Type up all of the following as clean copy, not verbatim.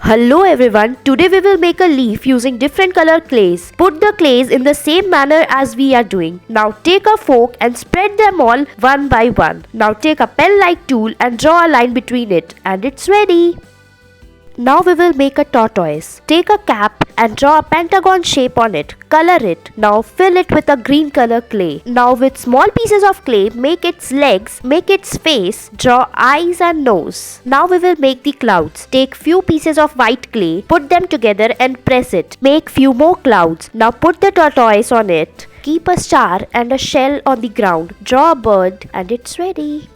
Hello everyone, today we will make a leaf using different color clays. Put the clays in the same manner as we are doing. Now take a fork and spread them all one by one. Now take a pen-like tool and draw a line between it and it's ready. Now we will make a tortoise. Take a cap and draw a pentagon shape on it. Color it. Now fill it with a green color clay. Now with small pieces of clay, make its legs, make its face, draw eyes and nose. Now we will make the clouds. Take few pieces of white clay, put them together and press it. Make few more clouds. Now put the tortoise on it. Keep a star and a shell on the ground. Draw a bird and it's ready.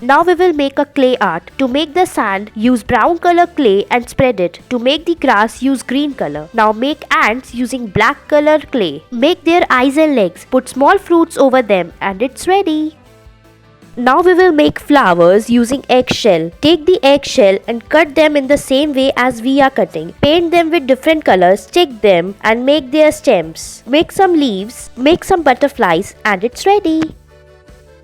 Now we will make a clay art. To make the sand, use brown color clay and spread it. To make the grass, use green color. Now make ants using black color clay. Make their eyes and legs. Put small fruits over them and it's ready. Now we will make flowers using eggshell. Take the eggshell and cut them in the same way as we are cutting. Paint them with different colors, stick them and make their stems. Make some leaves, make some butterflies and it's ready.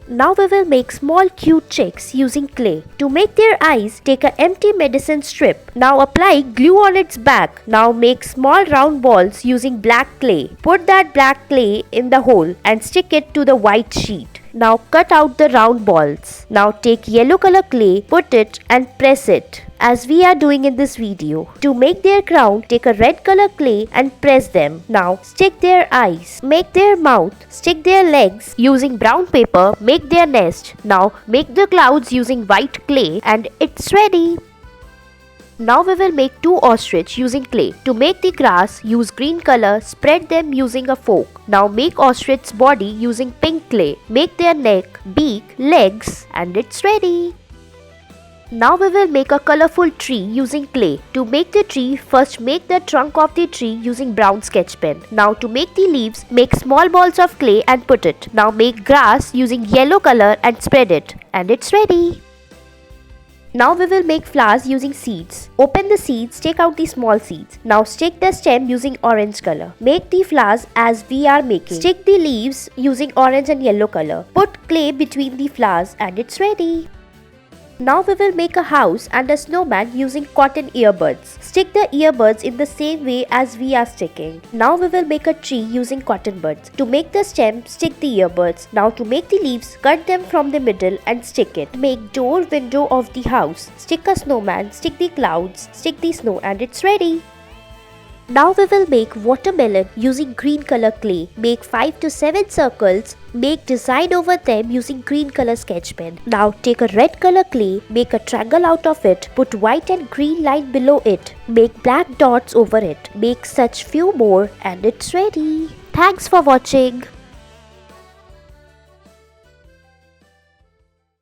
Now we will make small cute chicks using clay. To make their eyes, take an empty medicine strip. Now apply glue on its back. Now make small round balls using black clay. Put that black clay in the hole and stick it to the white sheet. Now cut out the round balls. Now take yellow color clay, put it and press it as we are doing in this video. To make their crown, take a red color clay and press them. Now stick their eyes, make their mouth, stick their legs using brown paper, make their nest. Now make the clouds using white clay and it's ready. Now we will make two ostrich using clay. To make the grass, use green color, spread them using a fork. Now make ostrich's body using pink clay. Make their neck, beak, legs and it's ready. Now we will make a colorful tree using clay. To make the tree, first make the trunk of the tree using brown sketch pen. Now to make the leaves, make small balls of clay and put it. Now make grass using yellow color and spread it and it's ready. Now we will make flowers using seeds. Open the seeds, take out the small seeds. Now stick the stem using orange color. Make the flowers as we are making. Stick the leaves using orange and yellow color. Put clay between the flowers and it's ready. Now we will make a house and a snowman using cotton earbuds. Stick the earbuds in the same way as we are sticking. Now we will make a tree using cotton buds. To make the stem, stick the earbuds. Now to make the leaves, cut them from the middle and stick it. Make door, window of the house. Stick a snowman, stick the clouds, stick the snow and it's ready. Now we will make watermelon using green color clay. Make 5 to 7 circles. Make design over them using green color sketch pen. Now take a red color clay, make a triangle out of it, put white and green line below it. Make black dots over it. Make such few more and it's ready. Thanks for watching.